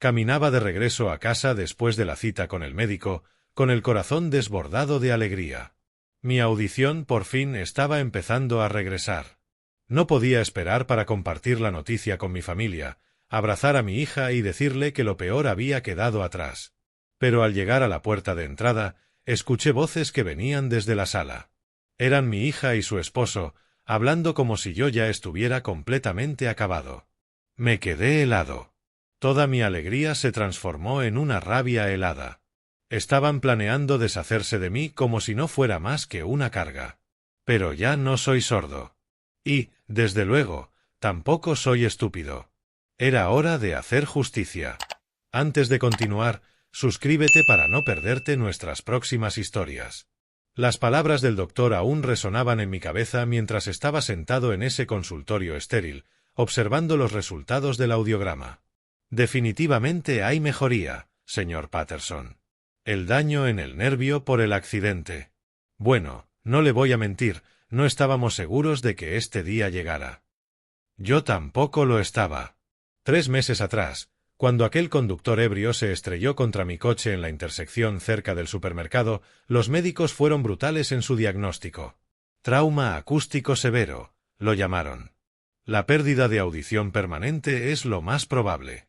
Caminaba de regreso a casa después de la cita con el médico, con el corazón desbordado de alegría. Mi audición por fin estaba empezando a regresar. No podía esperar para compartir la noticia con mi familia, abrazar a mi hija y decirle que lo peor había quedado atrás. Pero al llegar a la puerta de entrada, escuché voces que venían desde la sala. Eran mi hija y su esposo, hablando como si yo ya estuviera completamente acabado. Me quedé helado. Toda mi alegría se transformó en una rabia helada. Estaban planeando deshacerse de mí como si no fuera más que una carga. Pero ya no soy sordo. Y, desde luego, tampoco soy estúpido. Era hora de hacer justicia. Antes de continuar, suscríbete para no perderte nuestras próximas historias. Las palabras del doctor aún resonaban en mi cabeza mientras estaba sentado en ese consultorio estéril, observando los resultados del audiograma. Definitivamente hay mejoría, señor Patterson. El daño en el nervio por el accidente. Bueno, no le voy a mentir, no estábamos seguros de que este día llegara. Yo tampoco lo estaba. 3 meses atrás, cuando aquel conductor ebrio se estrelló contra mi coche en la intersección cerca del supermercado, los médicos fueron brutales en su diagnóstico. Trauma acústico severo, lo llamaron. La pérdida de audición permanente es lo más probable.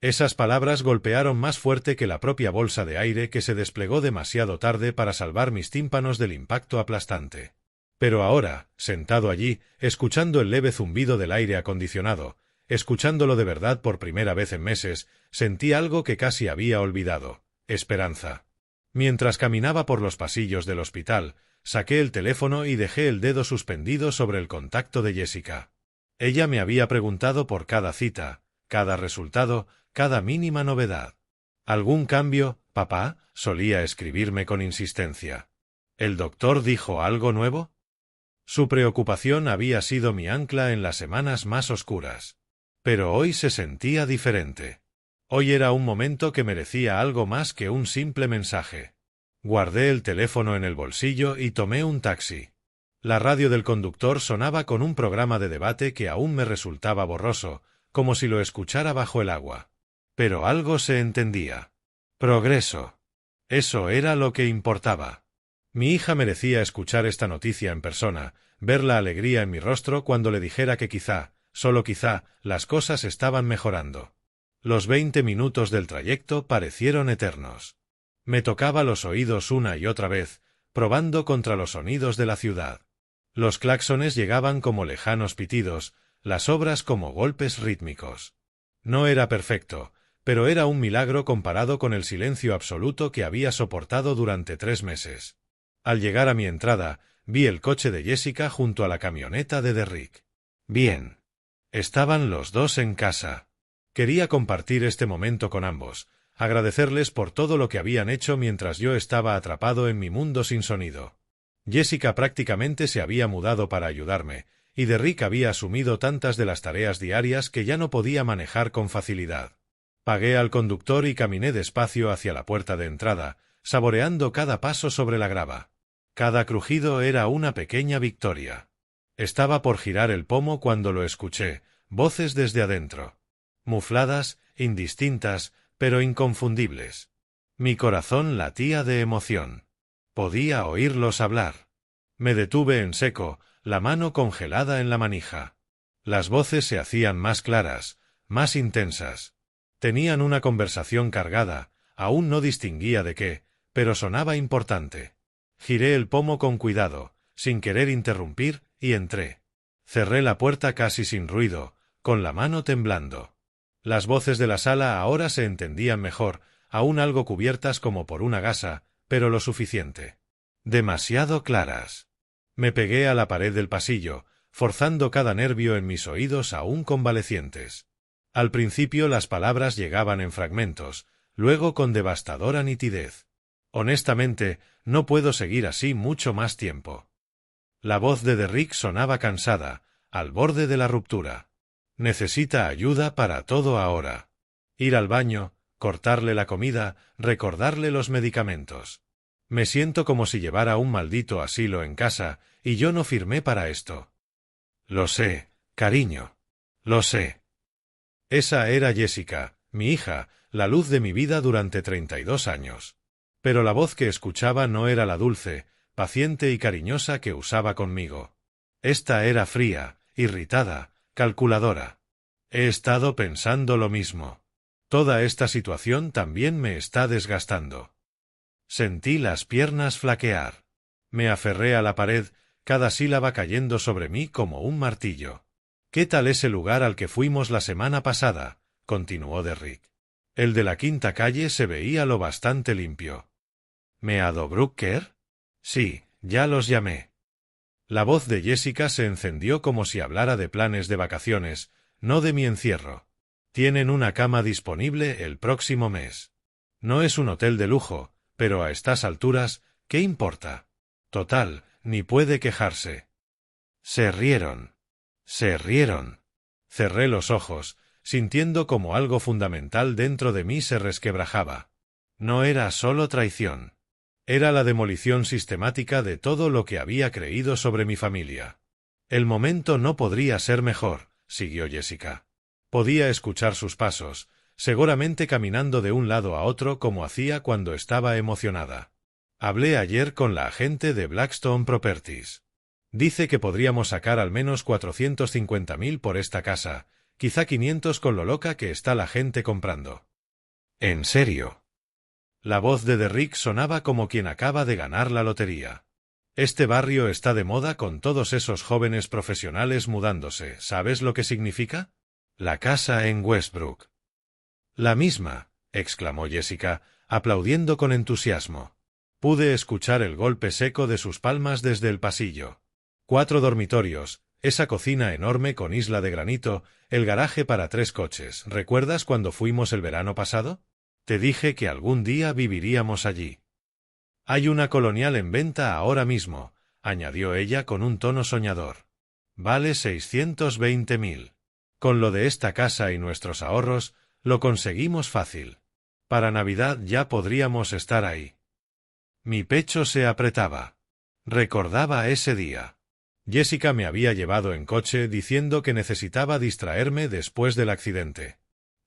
Esas palabras golpearon más fuerte que la propia bolsa de aire que se desplegó demasiado tarde para salvar mis tímpanos del impacto aplastante. Pero ahora, sentado allí, escuchando el leve zumbido del aire acondicionado, escuchándolo de verdad por primera vez en meses, sentí algo que casi había olvidado: esperanza. Mientras caminaba por los pasillos del hospital, saqué el teléfono y dejé el dedo suspendido sobre el contacto de Jessica. Ella me había preguntado por cada cita, cada resultado, cada mínima novedad. ¿Algún cambio, papá?, solía escribirme con insistencia. ¿El doctor dijo algo nuevo? Su preocupación había sido mi ancla en las semanas más oscuras. Pero hoy se sentía diferente. Hoy era un momento que merecía algo más que un simple mensaje. Guardé el teléfono en el bolsillo y tomé un taxi. La radio del conductor sonaba con un programa de debate que aún me resultaba borroso, como si lo escuchara bajo el agua. Pero algo se entendía. Progreso. Eso era lo que importaba. Mi hija merecía escuchar esta noticia en persona, ver la alegría en mi rostro cuando le dijera que quizá, solo quizá, las cosas estaban mejorando. Los 20 minutos del trayecto parecieron eternos. Me tocaba los oídos una y otra vez, probando contra los sonidos de la ciudad. Los claxones llegaban como lejanos pitidos, las obras como golpes rítmicos. No era perfecto, pero era un milagro comparado con el silencio absoluto que había soportado durante 3 meses. Al llegar a mi entrada, vi el coche de Jessica junto a la camioneta de Derrick. Bien. Estaban los dos en casa. Quería compartir este momento con ambos, agradecerles por todo lo que habían hecho mientras yo estaba atrapado en mi mundo sin sonido. Jessica prácticamente se había mudado para ayudarme, y Derrick había asumido tantas de las tareas diarias que ya no podía manejar con facilidad. Pagué al conductor y caminé despacio hacia la puerta de entrada, saboreando cada paso sobre la grava. Cada crujido era una pequeña victoria. Estaba por girar el pomo cuando lo escuché, voces desde adentro. Mufladas, indistintas, pero inconfundibles. Mi corazón latía de emoción. Podía oírlos hablar. Me detuve en seco, la mano congelada en la manija. Las voces se hacían más claras, más intensas. Tenían una conversación cargada, aún no distinguía de qué, pero sonaba importante. Giré el pomo con cuidado, sin querer interrumpir, y entré. Cerré la puerta casi sin ruido, con la mano temblando. Las voces de la sala ahora se entendían mejor, aún algo cubiertas como por una gasa, pero lo suficiente. Demasiado claras. Me pegué a la pared del pasillo, forzando cada nervio en mis oídos aún convalecientes. Al principio las palabras llegaban en fragmentos, luego con devastadora nitidez. Honestamente, no puedo seguir así mucho más tiempo. La voz de Derrick sonaba cansada, al borde de la ruptura. Necesita ayuda para todo ahora. Ir al baño, cortarle la comida, recordarle los medicamentos. Me siento como si llevara un maldito asilo en casa, y yo no firmé para esto. Lo sé, cariño. Lo sé. Esa era Jessica, Mi hija, la luz de mi vida durante 32 años. Pero la voz que escuchaba no era la dulce, paciente y cariñosa que usaba conmigo. Esta era fría, irritada, calculadora. He estado pensando lo mismo. Toda esta situación también me está desgastando. Sentí las piernas flaquear. Me aferré a la pared, cada sílaba cayendo sobre mí como un martillo. ¿Qué tal ese lugar al que fuimos la semana pasada?, continuó Derrick. El de la quinta calle se veía lo bastante limpio. ¿Meadowbrook Care? Sí, ya los llamé. La voz de Jessica se encendió como si hablara de planes de vacaciones, no de mi encierro. Tienen una cama disponible el próximo mes. No es un hotel de lujo, pero a estas alturas, ¿qué importa? Total, ni puede quejarse. Se rieron. Se rieron. Cerré los ojos, sintiendo como algo fundamental dentro de mí se resquebrajaba. No era solo traición. Era la demolición sistemática de todo lo que había creído sobre mi familia. El momento no podría ser mejor, siguió Jessica. Podía escuchar sus pasos, seguramente caminando de un lado a otro como hacía cuando estaba emocionada. Hablé ayer con la agente de Blackstone Properties. Dice que podríamos sacar al menos 450.000 por esta casa, quizá 500 con lo loca que está la gente comprando. ¿En serio? La voz de Derrick sonaba como quien acaba de ganar la lotería. Este barrio está de moda con todos esos jóvenes profesionales mudándose. ¿Sabes lo que significa? La casa en Westbrook. La misma, exclamó Jessica, aplaudiendo con entusiasmo. Pude escuchar el golpe seco de sus palmas desde el pasillo. 4 dormitorios, esa cocina enorme con isla de granito, el garaje para 3 coches. ¿Recuerdas cuando fuimos el verano pasado? Te dije que algún día viviríamos allí. Hay una colonial en venta ahora mismo, añadió ella con un tono soñador. Vale 620.000. Con lo de esta casa y nuestros ahorros, lo conseguimos fácil. Para Navidad ya podríamos estar ahí. Mi pecho se apretaba. Recordaba ese día. Jessica me había llevado en coche diciendo que necesitaba distraerme después del accidente.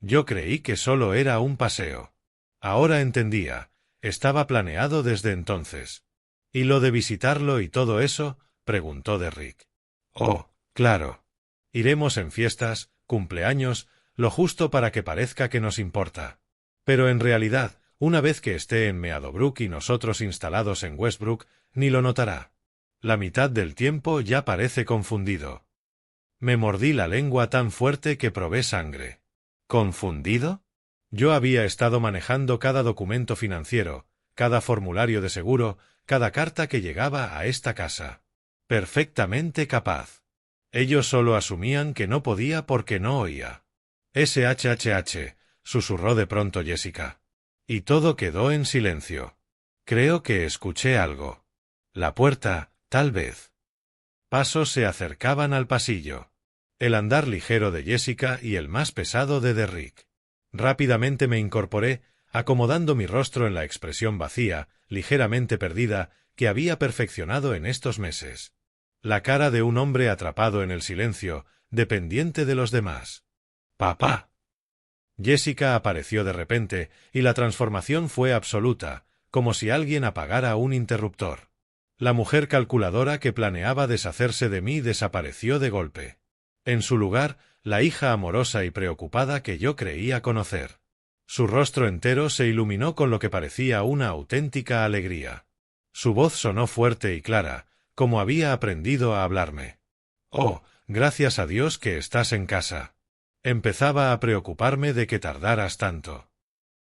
Yo creí que solo era un paseo. Ahora entendía, estaba planeado desde entonces. ¿Y lo de visitarlo y todo eso?, preguntó Derrick. Oh, claro. Iremos en fiestas, cumpleaños, lo justo para que parezca que nos importa. Pero en realidad, una vez que esté en Meadowbrook y nosotros instalados en Westbrook, ni lo notará. La mitad del tiempo ya parece confundido. Me mordí la lengua tan fuerte que probé sangre. ¿Confundido? Yo había estado manejando cada documento financiero, cada formulario de seguro, cada carta que llegaba a esta casa. Perfectamente capaz. Ellos solo asumían que no podía porque no oía. SHHH, susurró de pronto Jessica. Y todo quedó en silencio. Creo que escuché algo. La puerta, tal vez. Pasos se acercaban al pasillo. El andar ligero de Jessica y el más pesado de Derrick. Rápidamente me incorporé, acomodando mi rostro en la expresión vacía, ligeramente perdida, que había perfeccionado en estos meses. La cara de un hombre atrapado en el silencio, dependiente de los demás. ¡Papá! Jessica apareció de repente, y la transformación fue absoluta, como si alguien apagara un interruptor. La mujer calculadora que planeaba deshacerse de mí desapareció de golpe. En su lugar, la hija amorosa y preocupada que yo creía conocer. Su rostro entero se iluminó con lo que parecía una auténtica alegría. Su voz sonó fuerte y clara, como había aprendido a hablarme. «Oh, gracias a Dios que estás en casa». Empezaba a preocuparme de que tardaras tanto.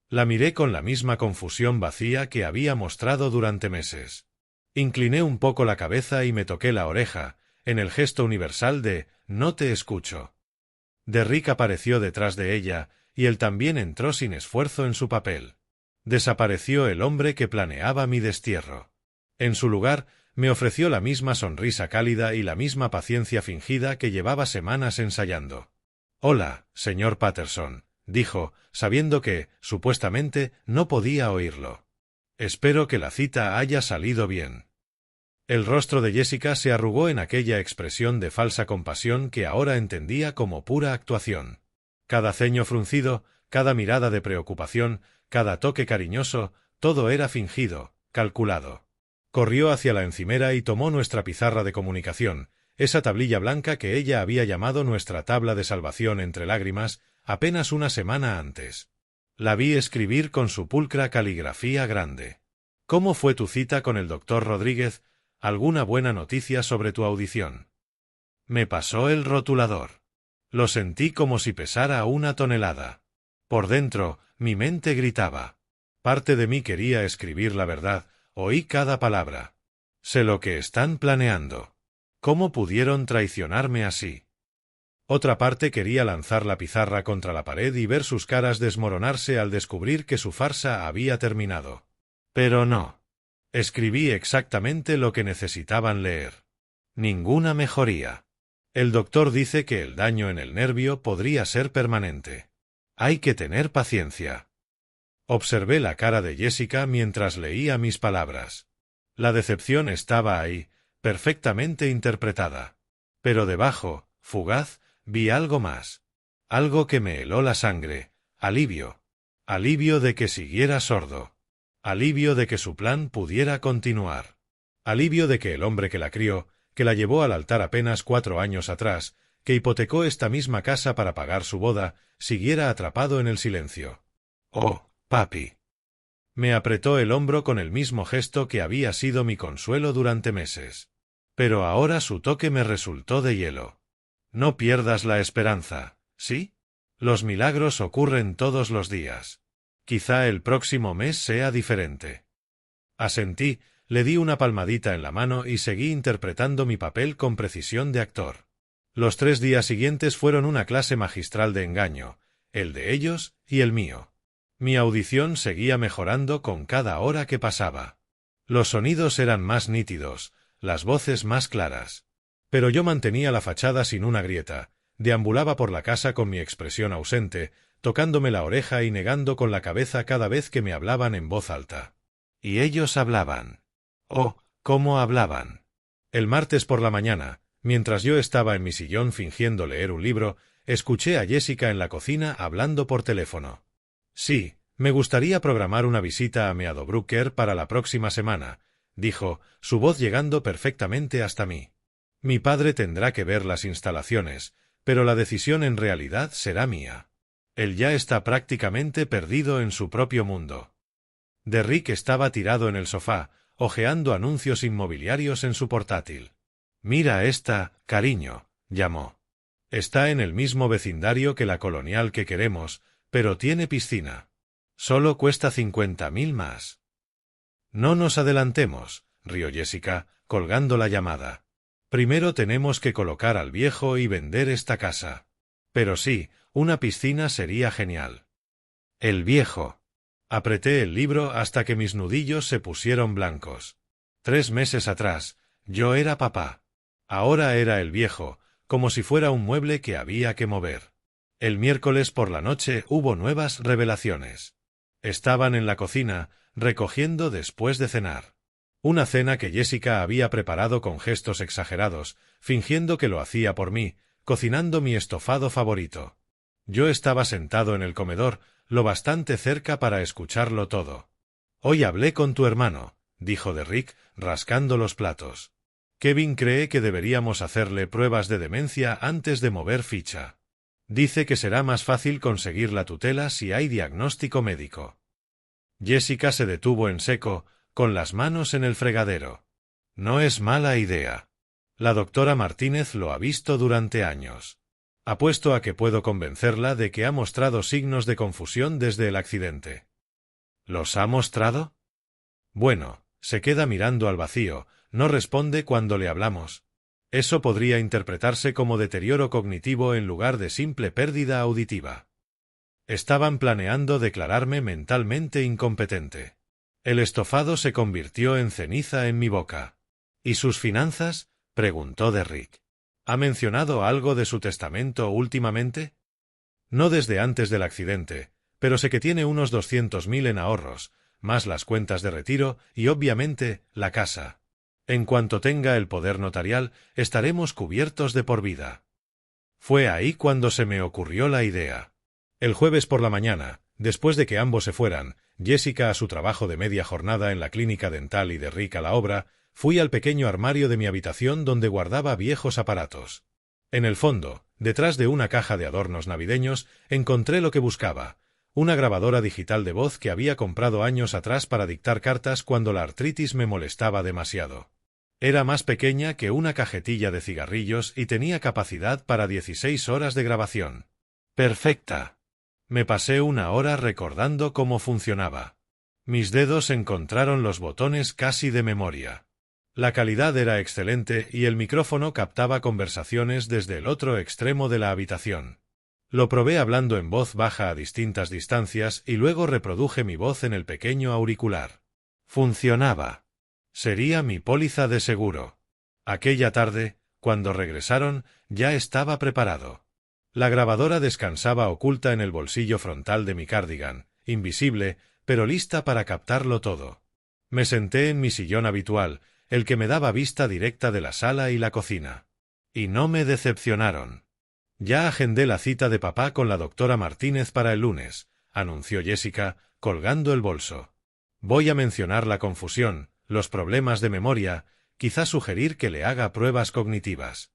La miré con la misma confusión vacía que había mostrado durante meses. Incliné un poco la cabeza y me toqué la oreja, en el gesto universal de «no te escucho». Derrick apareció detrás de ella, y él también entró sin esfuerzo en su papel. Desapareció el hombre que planeaba mi destierro. En su lugar, me ofreció la misma sonrisa cálida y la misma paciencia fingida que llevaba semanas ensayando. «Hola, señor Patterson», dijo, sabiendo que, supuestamente, no podía oírlo. «Espero que la cita haya salido bien». El rostro de Jessica se arrugó en aquella expresión de falsa compasión que ahora entendía como pura actuación. Cada ceño fruncido, cada mirada de preocupación, cada toque cariñoso, todo era fingido, calculado. Corrió hacia la encimera y tomó nuestra pizarra de comunicación, esa tablilla blanca que ella había llamado nuestra tabla de salvación entre lágrimas, apenas una semana antes. La vi escribir con su pulcra caligrafía grande. ¿Cómo fue tu cita con el doctor Rodríguez? ¿Alguna buena noticia sobre tu audición? Me pasó el rotulador. Lo sentí como si pesara 1 tonelada. Por dentro, mi mente gritaba. Parte de mí quería escribir la verdad, oí cada palabra. Sé lo que están planeando. ¿Cómo pudieron traicionarme así? Otra parte quería lanzar la pizarra contra la pared y ver sus caras desmoronarse al descubrir que su farsa había terminado. Pero no. Escribí exactamente lo que necesitaban leer. Ninguna mejoría. El doctor dice que el daño en el nervio podría ser permanente. Hay que tener paciencia. Observé la cara de Jessica mientras leía mis palabras. La decepción estaba ahí, perfectamente interpretada. Pero debajo, fugaz, vi algo más. Algo que me heló la sangre. Alivio. Alivio de que siguiera sordo. Alivio de que su plan pudiera continuar. Alivio de que el hombre que la crió, que la llevó al altar apenas 4 años atrás, que hipotecó esta misma casa para pagar su boda, siguiera atrapado en el silencio. «Oh, papi». Me apretó el hombro con el mismo gesto que había sido mi consuelo durante meses. Pero ahora su toque me resultó de hielo. No pierdas la esperanza, ¿sí? Los milagros ocurren todos los días. Quizá el próximo mes sea diferente. Asentí, le di una palmadita en la mano y seguí interpretando mi papel con precisión de actor. Los 3 días siguientes fueron una clase magistral de engaño, el de ellos y el mío. Mi audición seguía mejorando con cada hora que pasaba. Los sonidos eran más nítidos, las voces más claras. Pero yo mantenía la fachada sin una grieta, deambulaba por la casa con mi expresión ausente, tocándome la oreja y negando con la cabeza cada vez que me hablaban en voz alta. Y ellos hablaban. Oh, cómo hablaban. El martes por la mañana, mientras yo estaba en mi sillón fingiendo leer un libro, escuché a Jessica en la cocina hablando por teléfono. Sí, me gustaría programar una visita a Meadowbrook para la próxima semana, dijo, su voz llegando perfectamente hasta mí. Mi padre tendrá que ver las instalaciones, pero la decisión en realidad será mía. Él ya está prácticamente perdido en su propio mundo. Derrick estaba tirado en el sofá, hojeando anuncios inmobiliarios en su portátil. «Mira esta, cariño», llamó. «Está en el mismo vecindario que la colonial que queremos, pero tiene piscina. Solo cuesta 50.000 más». «No nos adelantemos», rió Jessica, colgando la llamada. «Primero tenemos que colocar al viejo y vender esta casa. Pero sí, una piscina sería genial». El viejo. Apreté el libro hasta que mis nudillos se pusieron blancos. 3 meses atrás, yo era papá. Ahora era el viejo, como si fuera un mueble que había que mover. El miércoles por la noche hubo nuevas revelaciones. Estaban en la cocina, recogiendo después de cenar. Una cena que Jessica había preparado con gestos exagerados, fingiendo que lo hacía por mí, cocinando mi estofado favorito. Yo estaba sentado en el comedor, lo bastante cerca para escucharlo todo. «Hoy hablé con tu hermano», dijo Derrick, rascando los platos. «Kevin cree que deberíamos hacerle pruebas de demencia antes de mover ficha. Dice que será más fácil conseguir la tutela si hay diagnóstico médico». Jessica se detuvo en seco, con las manos en el fregadero. «No es mala idea. La doctora Martínez lo ha visto durante años. Apuesto a que puedo convencerla de que ha mostrado signos de confusión desde el accidente». «¿Los ha mostrado?» «Bueno, se queda mirando al vacío, no responde cuando le hablamos. Eso podría interpretarse como deterioro cognitivo en lugar de simple pérdida auditiva. Estaban planeando declararme mentalmente incompetente. El estofado se convirtió en ceniza en mi boca. «¿Y sus finanzas?», preguntó Derrick. «¿Ha mencionado algo de su testamento últimamente?» «No desde antes del accidente, pero sé que tiene unos 200.000 en ahorros, más las cuentas de retiro y, obviamente, la casa. En cuanto tenga el poder notarial, estaremos cubiertos de por vida». Fue ahí cuando se me ocurrió la idea. El jueves por la mañana, después de que ambos se fueran, Jessica a su trabajo de media jornada en la clínica dental y de Rick a la obra, fui al pequeño armario de mi habitación donde guardaba viejos aparatos. En el fondo, detrás de una caja de adornos navideños, encontré lo que buscaba: una grabadora digital de voz que había comprado años atrás para dictar cartas cuando la artritis me molestaba demasiado. Era más pequeña que una cajetilla de cigarrillos y tenía capacidad para 16 horas de grabación. ¡Perfecta! Me pasé una hora recordando cómo funcionaba. Mis dedos encontraron los botones casi de memoria. La calidad era excelente y el micrófono captaba conversaciones desde el otro extremo de la habitación. Lo probé hablando en voz baja a distintas distancias y luego reproduje mi voz en el pequeño auricular. Funcionaba. Sería mi póliza de seguro. Aquella tarde, cuando regresaron, ya estaba preparado. La grabadora descansaba oculta en el bolsillo frontal de mi cardigan, invisible, pero lista para captarlo todo. Me senté en mi sillón habitual, el que me daba vista directa de la sala y la cocina. Y no me decepcionaron. Ya agendé la cita de papá con la doctora Martínez para el lunes, anunció Jessica, colgando el bolso. Voy a mencionar la confusión, los problemas de memoria, quizá sugerir que le haga pruebas cognitivas.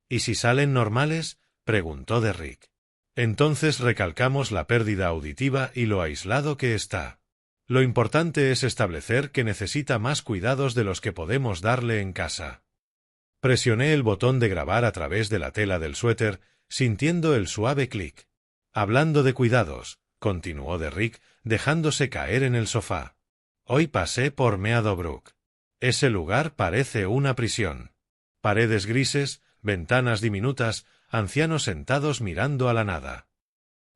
¿Y si salen normales?, preguntó Derrick. Entonces recalcamos la pérdida auditiva y lo aislado que está. Lo importante es establecer que necesita más cuidados de los que podemos darle en casa. Presioné el botón de grabar a través de la tela del suéter, sintiendo el suave clic. Hablando de cuidados, continuó Derrick, dejándose caer en el sofá. Hoy pasé por Meadowbrook. Ese lugar parece una prisión. Paredes grises, ventanas diminutas, ancianos sentados mirando a la nada.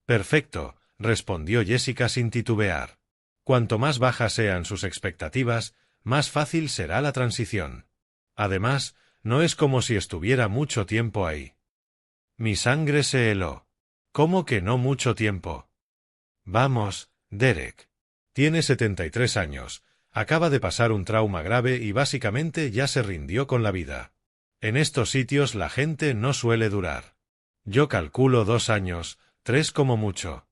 Perfecto, respondió Jessica sin titubear. Cuanto más bajas sean sus expectativas, más fácil será la transición. Además, no es como si estuviera mucho tiempo ahí. Mi sangre se heló. ¿Cómo que no mucho tiempo? Vamos, Derek. Tiene 73 años, acaba de pasar un trauma grave y básicamente ya se rindió con la vida. En estos sitios la gente no suele durar. Yo calculo 2 años, 3 como mucho.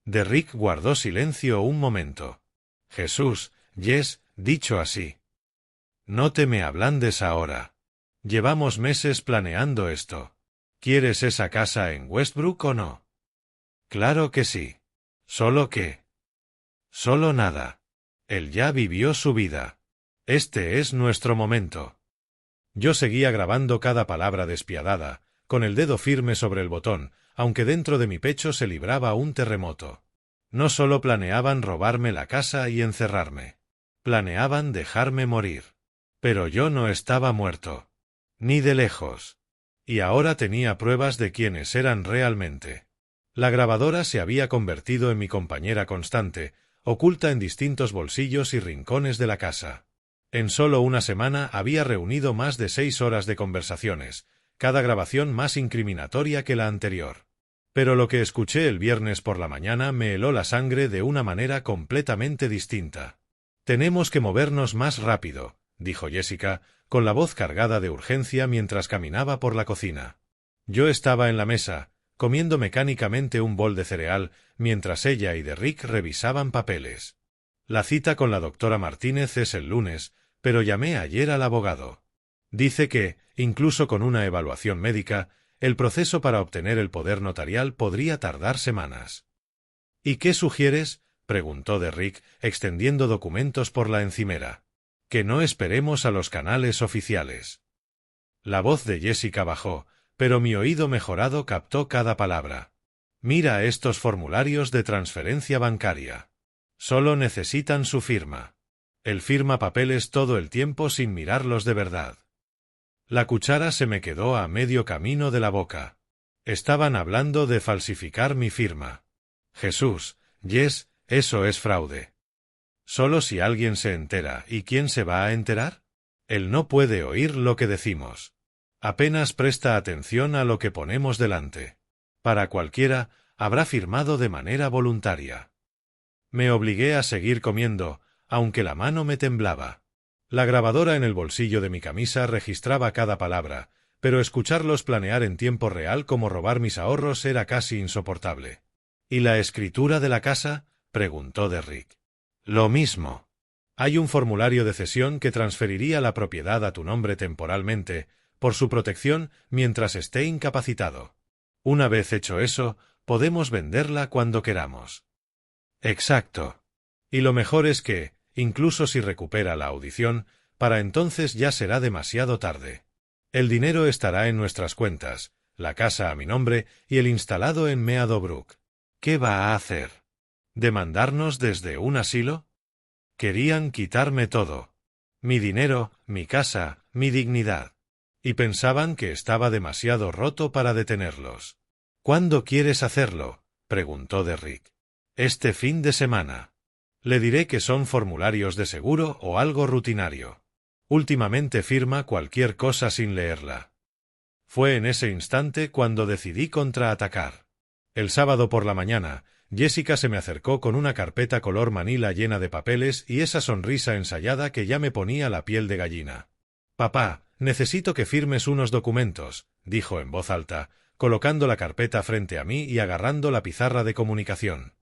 Derrick guardó silencio un momento. Jesús, Jess, dicho así. No te me ablandes ahora. Llevamos meses planeando esto. ¿Quieres esa casa en Westbrook o no? Claro que sí. ¿Solo qué? Solo nada. Él ya vivió su vida. Este es nuestro momento. Yo seguía grabando cada palabra despiadada, con el dedo firme sobre el botón, aunque dentro de mi pecho se libraba un terremoto. No solo planeaban robarme la casa y encerrarme. Planeaban dejarme morir. Pero yo no estaba muerto. Ni de lejos. Y ahora tenía pruebas de quiénes eran realmente. La grabadora se había convertido en mi compañera constante, oculta en distintos bolsillos y rincones de la casa. En solo una semana había reunido más de 6 horas de conversaciones, cada grabación más incriminatoria que la anterior. Pero lo que escuché el viernes por la mañana me heló la sangre de una manera completamente distinta. Tenemos que movernos más rápido, dijo Jessica, con la voz cargada de urgencia mientras caminaba por la cocina. Yo estaba en la mesa, comiendo mecánicamente un bol de cereal, mientras ella y Derrick revisaban papeles. La cita con la doctora Martínez es el lunes, pero llamé ayer al abogado. Dice que, incluso con una evaluación médica, el proceso para obtener el poder notarial podría tardar semanas. ¿Y qué sugieres?, preguntó Derrick, extendiendo documentos por la encimera. Que no esperemos a los canales oficiales. La voz de Jessica bajó, pero mi oído mejorado captó cada palabra. Mira estos formularios de transferencia bancaria. Solo necesitan su firma. Él firma papeles todo el tiempo sin mirarlos de verdad. La cuchara se me quedó a medio camino de la boca. Estaban hablando de falsificar mi firma. Jesús, Jess, eso es fraude. Solo si alguien se entera, ¿y quién se va a enterar? Él no puede oír lo que decimos. Apenas presta atención a lo que ponemos delante. Para cualquiera, habrá firmado de manera voluntaria. Me obligué a seguir comiendo, aunque la mano me temblaba. La grabadora en el bolsillo de mi camisa registraba cada palabra, pero escucharlos planear en tiempo real cómo robar mis ahorros era casi insoportable. ¿Y la escritura de la casa? Preguntó Derrick. Lo mismo. Hay un formulario de cesión que transferiría la propiedad a tu nombre temporalmente, por su protección mientras esté incapacitado. Una vez hecho eso, podemos venderla cuando queramos. Exacto. Y lo mejor es que, incluso si recupera la audición, para entonces ya será demasiado tarde. El dinero estará en nuestras cuentas, la casa a mi nombre y el instalado en Meadowbrook. ¿Qué va a hacer? ¿Demandarnos desde un asilo? Querían quitarme todo. Mi dinero, mi casa, mi dignidad. Y pensaban que estaba demasiado roto para detenerlos. ¿Cuándo quieres hacerlo? Preguntó Derrick. Este fin de semana. Le diré que son formularios de seguro o algo rutinario. Últimamente firma cualquier cosa sin leerla. Fue en ese instante cuando decidí contraatacar. El sábado por la mañana, Jessica se me acercó con una carpeta color manila llena de papeles y esa sonrisa ensayada que ya me ponía la piel de gallina. «Papá, necesito que firmes unos documentos», dijo en voz alta, colocando la carpeta frente a mí y agarrando la pizarra de comunicación.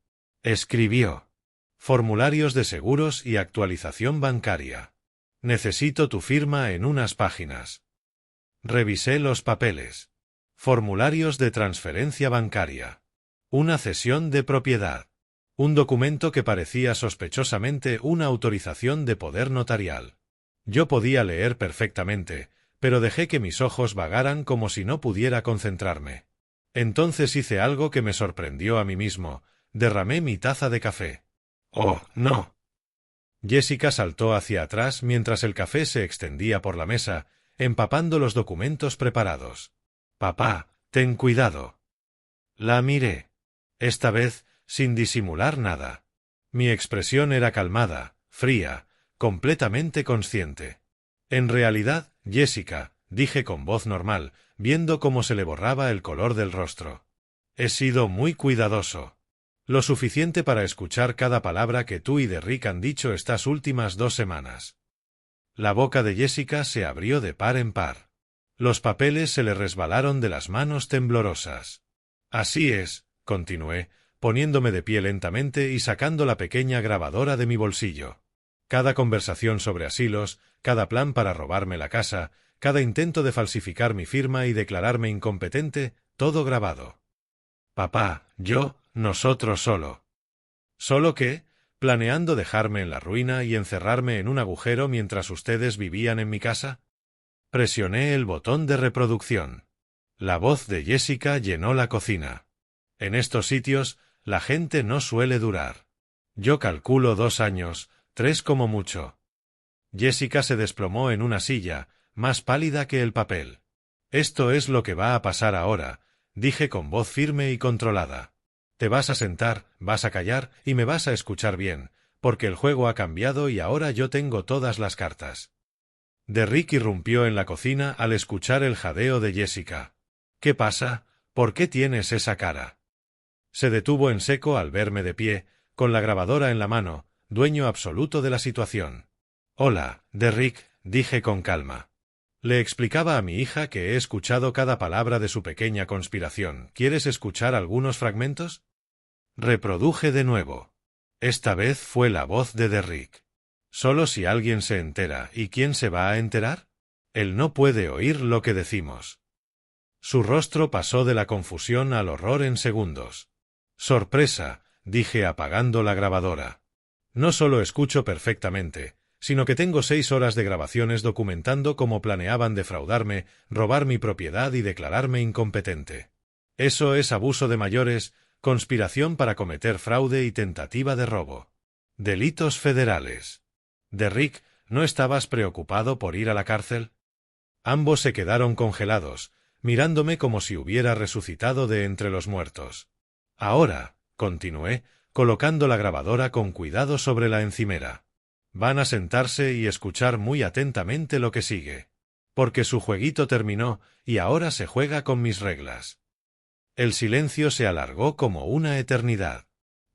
Escribió: «Formularios de seguros y actualización bancaria. Necesito tu firma en unas páginas». Revisé los papeles. Formularios de transferencia bancaria. Una cesión de propiedad. Un documento que parecía sospechosamente una autorización de poder notarial. Yo podía leer perfectamente, pero dejé que mis ojos vagaran como si no pudiera concentrarme. Entonces hice algo que me sorprendió a mí mismo. Derramé mi taza de café. ¡Oh, no! Jessica saltó hacia atrás mientras el café se extendía por la mesa, empapando los documentos preparados. «Papá, ten cuidado». La miré. Esta vez, sin disimular nada. Mi expresión era calmada, fría, completamente consciente. «En realidad, Jessica», dije con voz normal, viendo cómo se le borraba el color del rostro. «He sido muy cuidadoso. Lo suficiente para escuchar cada palabra que tú y Derrick han dicho estas últimas 2 semanas». La boca de Jessica se abrió de par en par. Los papeles se le resbalaron de las manos temblorosas. «Así es», continué, poniéndome de pie lentamente y sacando la pequeña grabadora de mi bolsillo. Cada conversación sobre asilos, cada plan para robarme la casa, cada intento de falsificar mi firma y declararme incompetente, todo grabado. «Papá, nosotros solo». ¿Solo qué? ¿Planeando dejarme en la ruina y encerrarme en un agujero mientras ustedes vivían en mi casa? Presioné el botón de reproducción. La voz de Jessica llenó la cocina. «En estos sitios, la gente no suele durar. Yo calculo 2 años, 3 como mucho». Jessica se desplomó en una silla, más pálida que el papel. «Esto es lo que va a pasar ahora», dije con voz firme y controlada. «Te vas a sentar, vas a callar y me vas a escuchar bien, porque el juego ha cambiado y ahora yo tengo todas las cartas». Derrick irrumpió en la cocina al escuchar el jadeo de Jessica. «¿Qué pasa? ¿Por qué tienes esa cara?» Se detuvo en seco al verme de pie, con la grabadora en la mano, dueño absoluto de la situación. «Hola, Derrick», dije con calma. Le explicaba a mi hija que he escuchado cada palabra de su pequeña conspiración. ¿Quieres escuchar algunos fragmentos? Reproduje de nuevo. Esta vez fue la voz de Derrick. «Solo si alguien se entera. ¿Y quién se va a enterar? Él no puede oír lo que decimos». Su rostro pasó de la confusión al horror en segundos. «Sorpresa», dije apagando la grabadora. «No solo escucho perfectamente, sino que tengo 6 horas de grabaciones documentando cómo planeaban defraudarme, robar mi propiedad y declararme incompetente. Eso es abuso de mayores, conspiración para cometer fraude y tentativa de robo. Delitos federales. Derrick, ¿no estabas preocupado por ir a la cárcel?» Ambos se quedaron congelados, mirándome como si hubiera resucitado de entre los muertos. «Ahora», continué, colocando la grabadora con cuidado sobre la encimera. «Van a sentarse y escuchar muy atentamente lo que sigue. Porque su jueguito terminó y ahora se juega con mis reglas». El silencio se alargó como una eternidad.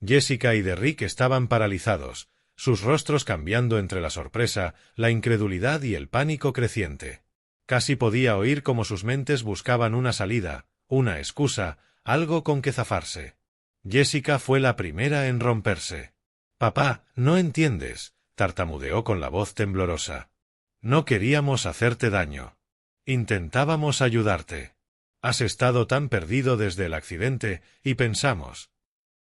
Jessica y Derrick estaban paralizados, sus rostros cambiando entre la sorpresa, la incredulidad y el pánico creciente. Casi podía oír cómo sus mentes buscaban una salida, una excusa, algo con que zafarse. Jessica fue la primera en romperse. Papá, no entiendes, tartamudeó con la voz temblorosa. No queríamos hacerte daño. Intentábamos ayudarte. Has estado tan perdido desde el accidente, y pensamos.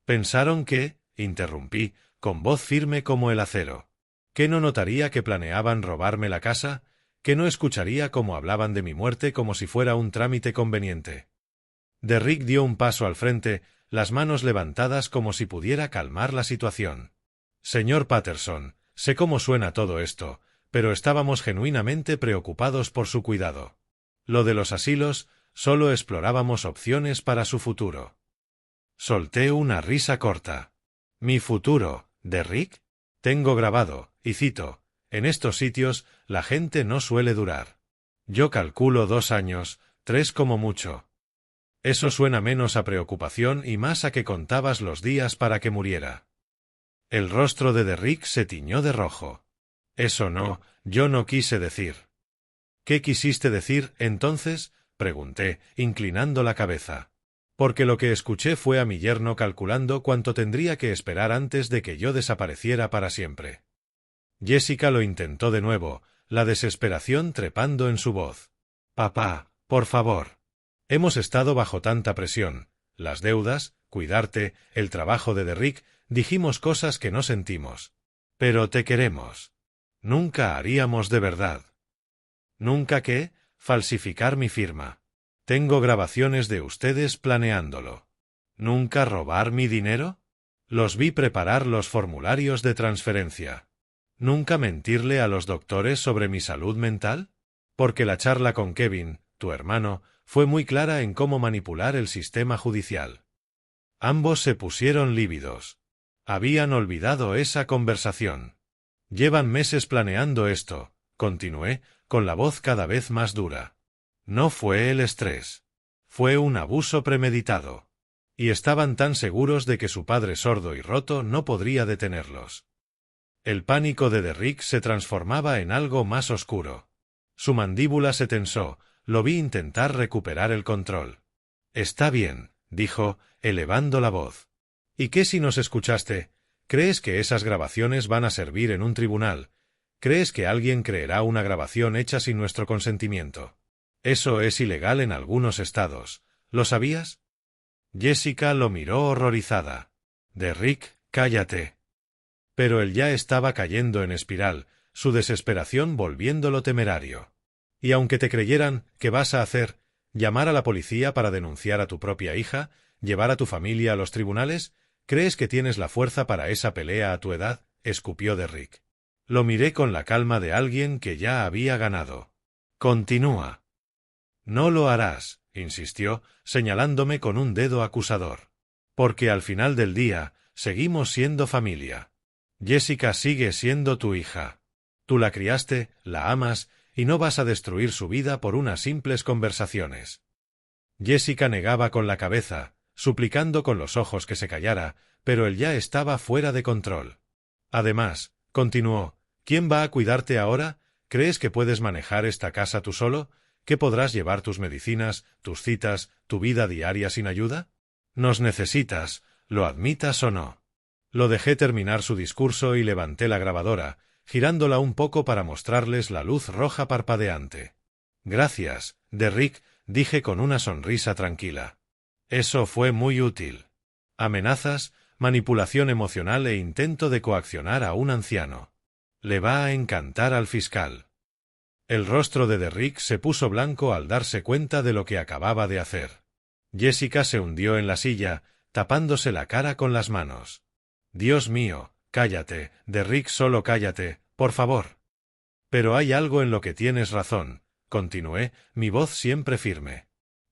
Pensaron que, interrumpí, con voz firme como el acero. ¿Que no notaría que planeaban robarme la casa? ¿Que no escucharía cómo hablaban de mi muerte como si fuera un trámite conveniente? Derrick dio un paso al frente, las manos levantadas como si pudiera calmar la situación. Señor Patterson, sé cómo suena todo esto, pero estábamos genuinamente preocupados por su cuidado. Lo de los asilos, solo explorábamos opciones para su futuro. Solté una risa corta. ¿Mi futuro, Derrick? Tengo grabado, y cito, en estos sitios, la gente no suele durar. Yo calculo 2 años, 3 como mucho. Eso suena menos a preocupación y más a que contabas los días para que muriera. El rostro de Derrick se tiñó de rojo. Eso no, yo no quise decir. ¿Qué quisiste decir, entonces? Pregunté, inclinando la cabeza. Porque lo que escuché fue a mi yerno calculando cuánto tendría que esperar antes de que yo desapareciera para siempre. Jessica lo intentó de nuevo, la desesperación trepando en su voz. Papá, por favor. Hemos estado bajo tanta presión. Las deudas, cuidarte, el trabajo de Derrick, dijimos cosas que no sentimos. Pero te queremos. Nunca haríamos de verdad. ¿Nunca qué? Falsificar mi firma. Tengo grabaciones de ustedes planeándolo. ¿Nunca robar mi dinero? Los vi preparar los formularios de transferencia. ¿Nunca mentirle a los doctores sobre mi salud mental? Porque la charla con Kevin, tu hermano, fue muy clara en cómo manipular el sistema judicial. Ambos se pusieron lívidos. Habían olvidado esa conversación. Llevan meses planeando esto, continué, con la voz cada vez más dura. No fue el estrés. Fue un abuso premeditado. Y estaban tan seguros de que su padre sordo y roto no podría detenerlos. El pánico de Derrick se transformaba en algo más oscuro. Su mandíbula se tensó, lo vi intentar recuperar el control. Está bien, dijo, elevando la voz. ¿Y qué si nos escuchaste? ¿Crees que esas grabaciones van a servir en un tribunal? ¿Crees que alguien creerá una grabación hecha sin nuestro consentimiento? Eso es ilegal en algunos estados. ¿Lo sabías? Jessica lo miró horrorizada. Derrick, cállate. Pero él ya estaba cayendo en espiral, su desesperación volviéndolo temerario. Y aunque te creyeran, ¿qué vas a hacer? ¿Llamar a la policía para denunciar a tu propia hija? ¿Llevar a tu familia a los tribunales? ¿Crees que tienes la fuerza para esa pelea a tu edad? Escupió Derrick. Lo miré con la calma de alguien que ya había ganado. Continúa. No lo harás, insistió, señalándome con un dedo acusador. Porque al final del día, seguimos siendo familia. Jessica sigue siendo tu hija. Tú la criaste, la amas, y no vas a destruir su vida por unas simples conversaciones. Jessica negaba con la cabeza, suplicando con los ojos que se callara, pero él ya estaba fuera de control. Además, continuó, ¿quién va a cuidarte ahora? ¿Crees que puedes manejar esta casa tú solo? ¿Que podrás llevar tus medicinas, tus citas, tu vida diaria sin ayuda? Nos necesitas, lo admitas o no. Lo dejé terminar su discurso y levanté la grabadora, girándola un poco para mostrarles la luz roja parpadeante. Gracias, Derrick, dije con una sonrisa tranquila. Eso fue muy útil. Amenazas, manipulación emocional e intento de coaccionar a un anciano. Le va a encantar al fiscal. El rostro de Derrick se puso blanco al darse cuenta de lo que acababa de hacer. Jessica se hundió en la silla, tapándose la cara con las manos. Dios mío, cállate, Derrick, solo cállate, por favor. Pero hay algo en lo que tienes razón, continué, mi voz siempre firme.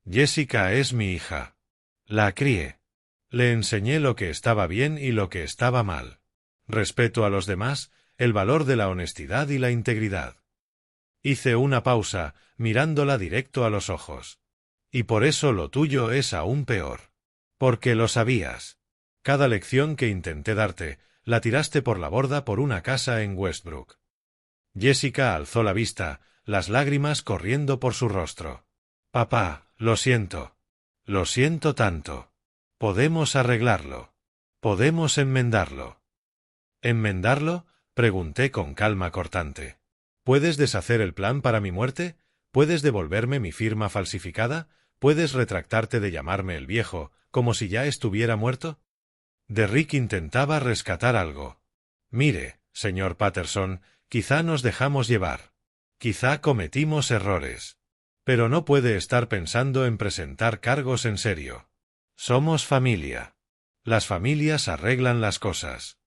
Jessica es mi hija. La crié. Le enseñé lo que estaba bien y lo que estaba mal. Respeto a los demás, el valor de la honestidad y la integridad. Hice una pausa, mirándola directo a los ojos. Y por eso lo tuyo es aún peor. Porque lo sabías. Cada lección que intenté darte, la tiraste por la borda por una casa en Westbrook. Jessica alzó la vista, las lágrimas corriendo por su rostro. Papá, lo siento. Lo siento tanto. Podemos arreglarlo. Podemos enmendarlo. ¿Enmendarlo? Pregunté con calma cortante. ¿Puedes deshacer el plan para mi muerte? ¿Puedes devolverme mi firma falsificada? ¿Puedes retractarte de llamarme el viejo, como si ya estuviera muerto? Derrick intentaba rescatar algo. Mire, señor Patterson, quizá nos dejamos llevar. Quizá cometimos errores. Pero no puede estar pensando en presentar cargos en serio. Somos familia. Las familias arreglan las cosas.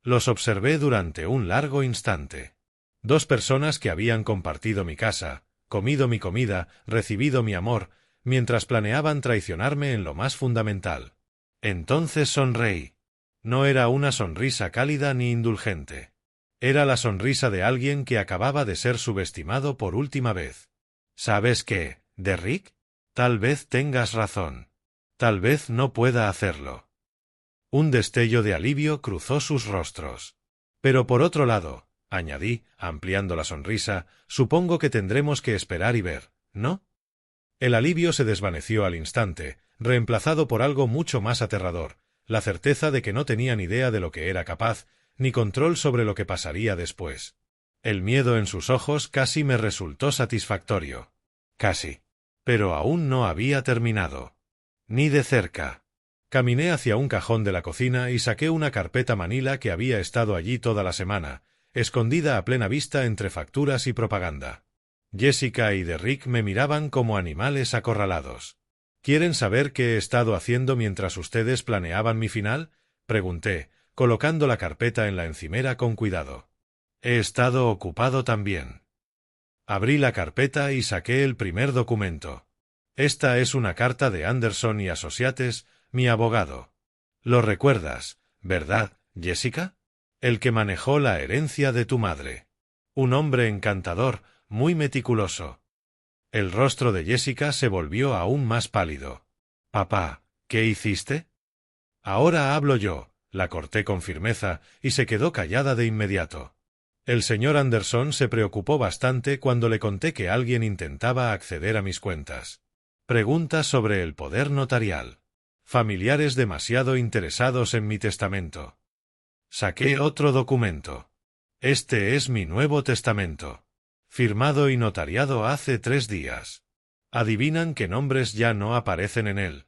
Los observé durante un largo instante. Dos personas que habían compartido mi casa, comido mi comida, recibido mi amor, mientras planeaban traicionarme en lo más fundamental. Entonces sonreí. No era una sonrisa cálida ni indulgente. Era la sonrisa de alguien que acababa de ser subestimado por última vez. ¿Sabes qué, Derrick? Tal vez tengas razón. Tal vez no pueda hacerlo. Un destello de alivio cruzó sus rostros. Pero por otro lado, añadí, ampliando la sonrisa, supongo que tendremos que esperar y ver, ¿no? El alivio se desvaneció al instante, reemplazado por algo mucho más aterrador, la certeza de que no tenía ni idea de lo que era capaz, ni control sobre lo que pasaría después. El miedo en sus ojos casi me resultó satisfactorio. Casi. Pero aún no había terminado. Ni de cerca. Caminé hacia un cajón de la cocina y saqué una carpeta manila que había estado allí toda la semana, escondida a plena vista entre facturas y propaganda. Jessica y Derrick me miraban como animales acorralados. ¿Quieren saber qué he estado haciendo mientras ustedes planeaban mi final? Pregunté, colocando la carpeta en la encimera con cuidado. He estado ocupado también. Abrí la carpeta y saqué el primer documento. Esta es una carta de Anderson y Associates, mi abogado. Lo recuerdas, ¿verdad, Jessica? El que manejó la herencia de tu madre. Un hombre encantador, muy meticuloso. El rostro de Jessica se volvió aún más pálido. Papá, ¿qué hiciste? Ahora hablo yo, la corté con firmeza, y se quedó callada de inmediato. El señor Anderson se preocupó bastante cuando le conté que alguien intentaba acceder a mis cuentas. Preguntas sobre el poder notarial. Familiares demasiado interesados en mi testamento. Saqué otro documento. Este es mi nuevo testamento. Firmado y notariado hace 3 días. ¿Adivinan qué nombres ya no aparecen en él?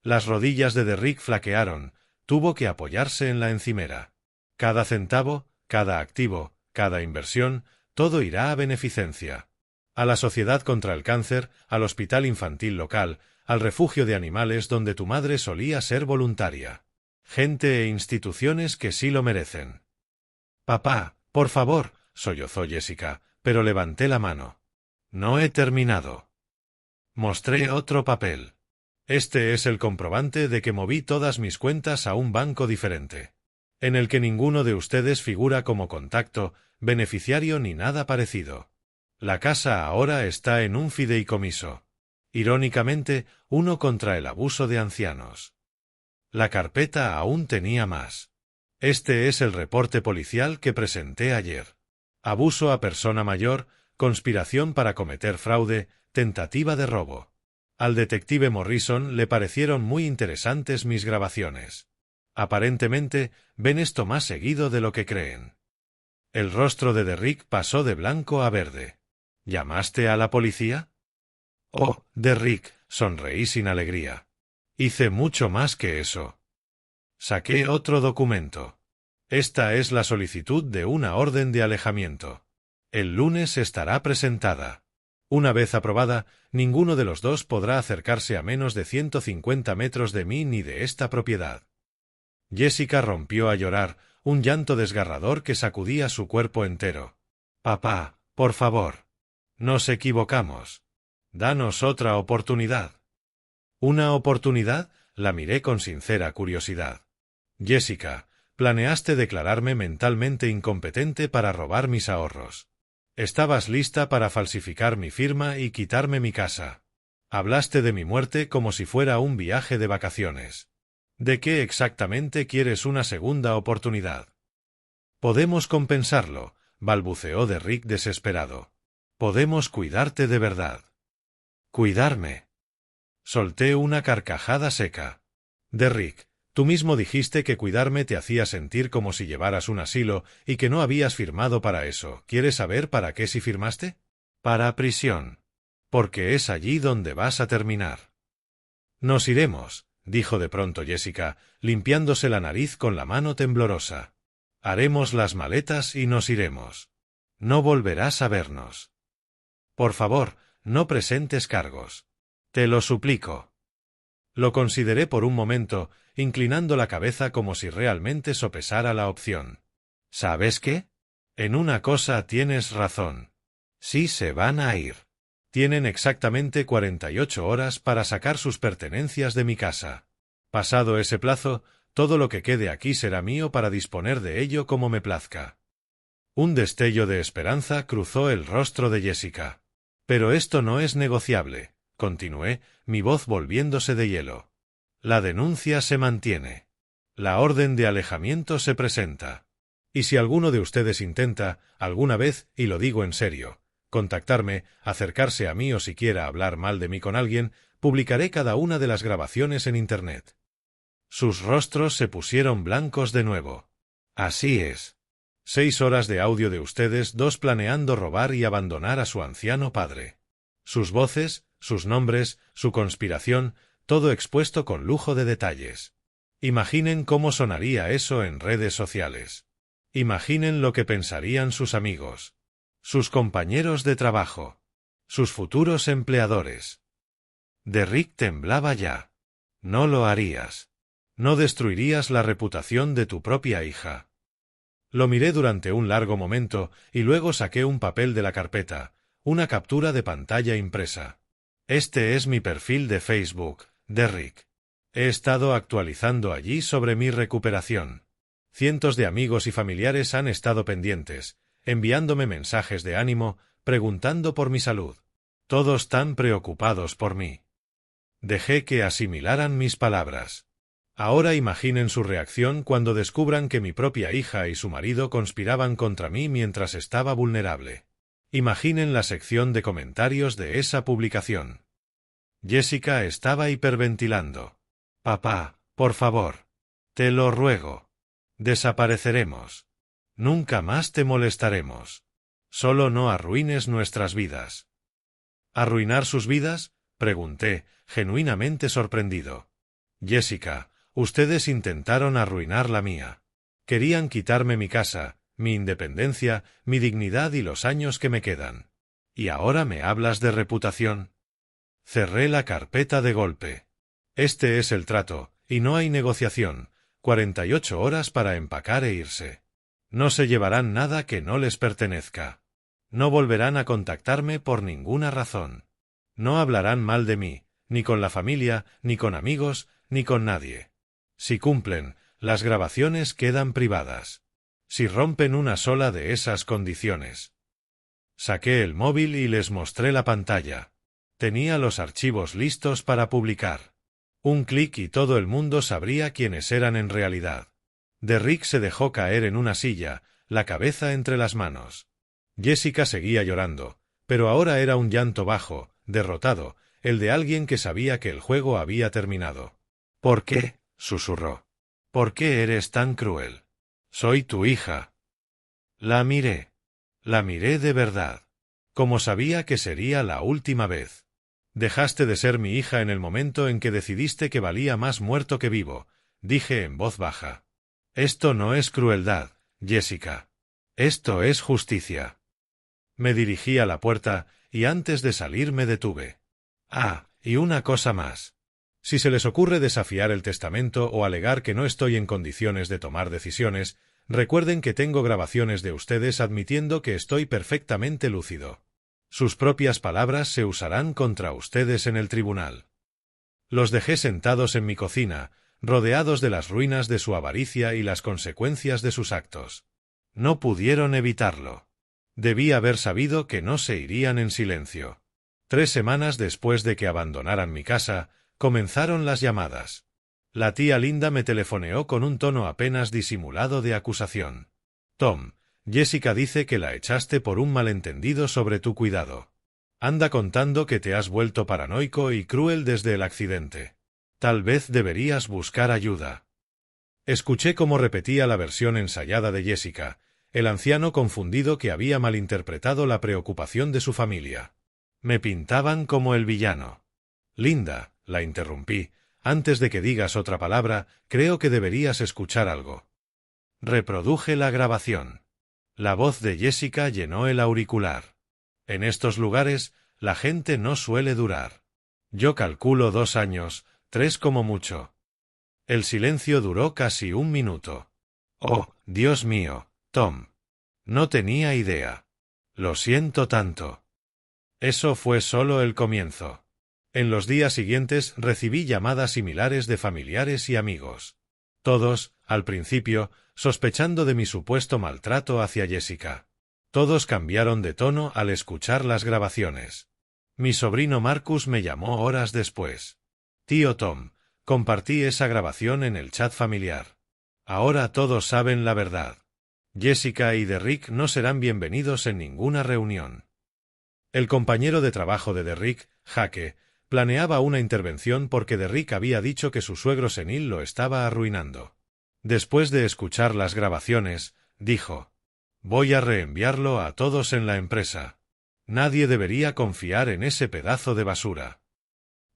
Las rodillas de Derrick flaquearon, tuvo que apoyarse en la encimera. Cada centavo, cada activo, cada inversión, todo irá a beneficencia. A la Sociedad contra el Cáncer, al Hospital Infantil Local, al refugio de animales donde tu madre solía ser voluntaria. Gente e instituciones que sí lo merecen. Papá, por favor, sollozó Jessica, pero levanté la mano. No he terminado. Mostré otro papel. Este es el comprobante de que moví todas mis cuentas a un banco diferente, en el que ninguno de ustedes figura como contacto, beneficiario ni nada parecido. La casa ahora está en un fideicomiso. Irónicamente, uno contra el abuso de ancianos. La carpeta aún tenía más. Este es el reporte policial que presenté ayer. Abuso a persona mayor, conspiración para cometer fraude, tentativa de robo. Al detective Morrison le parecieron muy interesantes mis grabaciones. Aparentemente, ven esto más seguido de lo que creen. El rostro de Derrick pasó de blanco a verde. ¿Llamaste a la policía? Oh, Derrick, sonreí sin alegría. Hice mucho más que eso. Saqué otro documento. Esta es la solicitud de una orden de alejamiento. El lunes estará presentada. Una vez aprobada, ninguno de los dos podrá acercarse a menos de 150 metros de mí ni de esta propiedad. Jessica rompió a llorar, un llanto desgarrador que sacudía su cuerpo entero. Papá, por favor. Nos equivocamos. Danos otra oportunidad. ¿Una oportunidad? La miré con sincera curiosidad. Jessica, planeaste declararme mentalmente incompetente para robar mis ahorros. Estabas lista para falsificar mi firma y quitarme mi casa. Hablaste de mi muerte como si fuera un viaje de vacaciones. ¿De qué exactamente quieres una segunda oportunidad? Podemos compensarlo, balbuceó Derrick desesperado. Podemos cuidarte de verdad. ¿Cuidarme? Solté una carcajada seca. Derrick, tú mismo dijiste que cuidarme te hacía sentir como si llevaras un asilo y que no habías firmado para eso. ¿Quieres saber para qué sí firmaste? Para prisión. Porque es allí donde vas a terminar. Nos iremos, dijo de pronto Jessica, limpiándose la nariz con la mano temblorosa. Haremos las maletas y nos iremos. No volverás a vernos. Por favor, no presentes cargos. Te lo suplico. Lo consideré por un momento, inclinando la cabeza como si realmente sopesara la opción. ¿Sabes qué? En una cosa tienes razón. Sí se van a ir. Tienen exactamente 48 horas para sacar sus pertenencias de mi casa. Pasado ese plazo, todo lo que quede aquí será mío para disponer de ello como me plazca. Un destello de esperanza cruzó el rostro de Jessica. Pero esto no es negociable, continué, mi voz volviéndose de hielo. La denuncia se mantiene. La orden de alejamiento se presenta. Y si alguno de ustedes intenta, alguna vez, y lo digo en serio, contactarme, acercarse a mí o siquiera hablar mal de mí con alguien, publicaré cada una de las grabaciones en Internet. Sus rostros se pusieron blancos de nuevo. Así es. 6 horas de audio de ustedes dos planeando robar y abandonar a su anciano padre. Sus voces, sus nombres, su conspiración, todo expuesto con lujo de detalles. Imaginen cómo sonaría eso en redes sociales. Imaginen lo que pensarían sus amigos, sus compañeros de trabajo, sus futuros empleadores. Derrick temblaba ya. No lo harías. No destruirías la reputación de tu propia hija. Lo miré durante un largo momento y luego saqué un papel de la carpeta, una captura de pantalla impresa. Este es mi perfil de Facebook, Derrick. He estado actualizando allí sobre mi recuperación. Cientos de amigos y familiares han estado pendientes, enviándome mensajes de ánimo, preguntando por mi salud. Todos tan preocupados por mí. Dejé que asimilaran mis palabras. Ahora imaginen su reacción cuando descubran que mi propia hija y su marido conspiraban contra mí mientras estaba vulnerable. Imaginen la sección de comentarios de esa publicación. Jessica estaba hiperventilando. Papá, por favor. Te lo ruego. Desapareceremos. Nunca más te molestaremos. Solo no arruines nuestras vidas. ¿Arruinar sus vidas? Pregunté, genuinamente sorprendido. Jessica, ustedes intentaron arruinar la mía. Querían quitarme mi casa, mi independencia, mi dignidad y los años que me quedan. ¿Y ahora me hablas de reputación? Cerré la carpeta de golpe. Este es el trato, y no hay negociación. 48 horas para empacar e irse. No se llevarán nada que no les pertenezca. No volverán a contactarme por ninguna razón. No hablarán mal de mí, ni con la familia, ni con amigos, ni con nadie. Si cumplen, las grabaciones quedan privadas. Si rompen una sola de esas condiciones. Saqué el móvil y les mostré la pantalla. Tenía los archivos listos para publicar. Un clic y todo el mundo sabría quiénes eran en realidad. Derrick se dejó caer en una silla, la cabeza entre las manos. Jessica seguía llorando, pero ahora era un llanto bajo, derrotado, el de alguien que sabía que el juego había terminado. ¿Por qué? Susurró. ¿Por qué eres tan cruel? Soy tu hija. La miré. La miré de verdad. Como sabía que sería la última vez. Dejaste de ser mi hija en el momento en que decidiste que valía más muerto que vivo, dije en voz baja. Esto no es crueldad, Jessica. Esto es justicia. Me dirigí a la puerta, y antes de salir me detuve. Ah, y una cosa más. Si se les ocurre desafiar el testamento o alegar que no estoy en condiciones de tomar decisiones, recuerden que tengo grabaciones de ustedes admitiendo que estoy perfectamente lúcido. Sus propias palabras se usarán contra ustedes en el tribunal. Los dejé sentados en mi cocina, rodeados de las ruinas de su avaricia y las consecuencias de sus actos. No pudieron evitarlo. Debí haber sabido que no se irían en silencio. 3 semanas después de que abandonaran mi casa, comenzaron las llamadas. La tía Linda me telefoneó con un tono apenas disimulado de acusación. Tom, Jessica dice que la echaste por un malentendido sobre tu cuidado. Anda contando que te has vuelto paranoico y cruel desde el accidente. Tal vez deberías buscar ayuda. Escuché cómo repetía la versión ensayada de Jessica, el anciano confundido que había malinterpretado la preocupación de su familia. Me pintaban como el villano. Linda, la interrumpí, antes de que digas otra palabra, creo que deberías escuchar algo. Reproduje la grabación. La voz de Jessica llenó el auricular. En estos lugares, la gente no suele durar. Yo calculo 2 años, 3 como mucho. El silencio duró casi 1 minuto. Oh, Dios mío, Tom. No tenía idea. Lo siento tanto. Eso fue solo el comienzo. En los días siguientes recibí llamadas similares de familiares y amigos. Todos, al principio, sospechando de mi supuesto maltrato hacia Jessica. Todos cambiaron de tono al escuchar las grabaciones. Mi sobrino Marcus me llamó horas después. Tío Tom, compartí esa grabación en el chat familiar. Ahora todos saben la verdad. Jessica y Derrick no serán bienvenidos en ninguna reunión. El compañero de trabajo de Derrick, Jake, planeaba una intervención porque Derrick había dicho que su suegro senil lo estaba arruinando. Después de escuchar las grabaciones, dijo: «Voy a reenviarlo a todos en la empresa. Nadie debería confiar en ese pedazo de basura».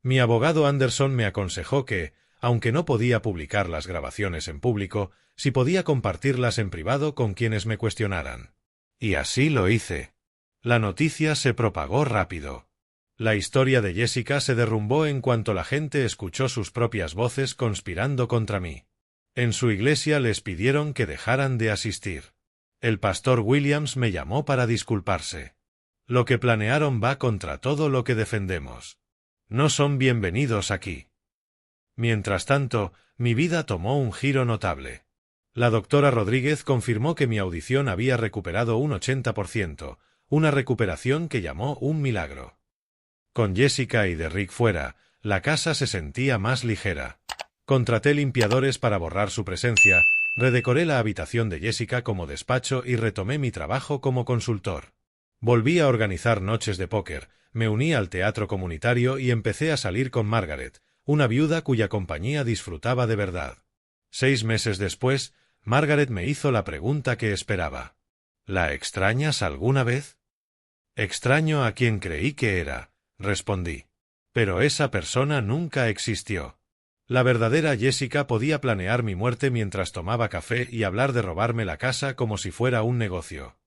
Mi abogado Anderson me aconsejó que, aunque no podía publicar las grabaciones en público, sí podía compartirlas en privado con quienes me cuestionaran. Y así lo hice. La noticia se propagó rápido. La historia de Jessica se derrumbó en cuanto la gente escuchó sus propias voces conspirando contra mí. En su iglesia les pidieron que dejaran de asistir. El pastor Williams me llamó para disculparse. Lo que planearon va contra todo lo que defendemos. No son bienvenidos aquí. Mientras tanto, mi vida tomó un giro notable. La doctora Rodríguez confirmó que mi audición había recuperado un 80%, una recuperación que llamó un milagro. Con Jessica y Derrick fuera, la casa se sentía más ligera. Contraté limpiadores para borrar su presencia, redecoré la habitación de Jessica como despacho y retomé mi trabajo como consultor. Volví a organizar noches de póker, me uní al teatro comunitario y empecé a salir con Margaret, una viuda cuya compañía disfrutaba de verdad. 6 meses después, Margaret me hizo la pregunta que esperaba. ¿La extrañas alguna vez? Extraño a quien creí que era, respondí. Pero esa persona nunca existió. La verdadera Jessica podía planear mi muerte mientras tomaba café y hablar de robarme la casa como si fuera un negocio.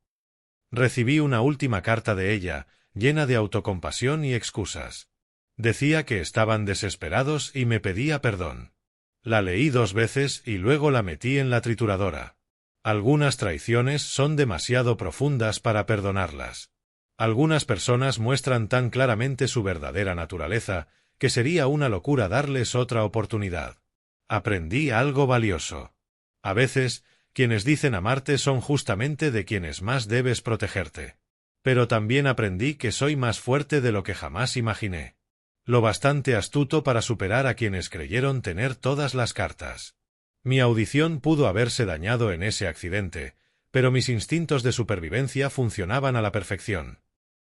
Recibí una última carta de ella, llena de autocompasión y excusas. Decía que estaban desesperados y me pedía perdón. La leí 2 veces y luego la metí en la trituradora. Algunas traiciones son demasiado profundas para perdonarlas. Algunas personas muestran tan claramente su verdadera naturaleza que sería una locura darles otra oportunidad. Aprendí algo valioso. A veces, quienes dicen amarte son justamente de quienes más debes protegerte. Pero también aprendí que soy más fuerte de lo que jamás imaginé. Lo bastante astuto para superar a quienes creyeron tener todas las cartas. Mi audición pudo haberse dañado en ese accidente, pero mis instintos de supervivencia funcionaban a la perfección.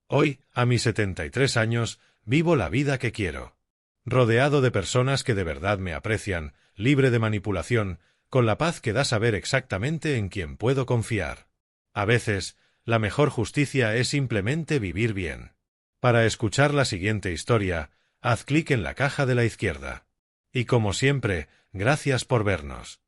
Hoy, a mis 73 años, vivo la vida que quiero. Rodeado de personas que de verdad me aprecian, libre de manipulación, con la paz que da saber exactamente en quién puedo confiar. A veces, la mejor justicia es simplemente vivir bien. Para escuchar la siguiente historia, haz clic en la caja de la izquierda. Y como siempre, gracias por vernos.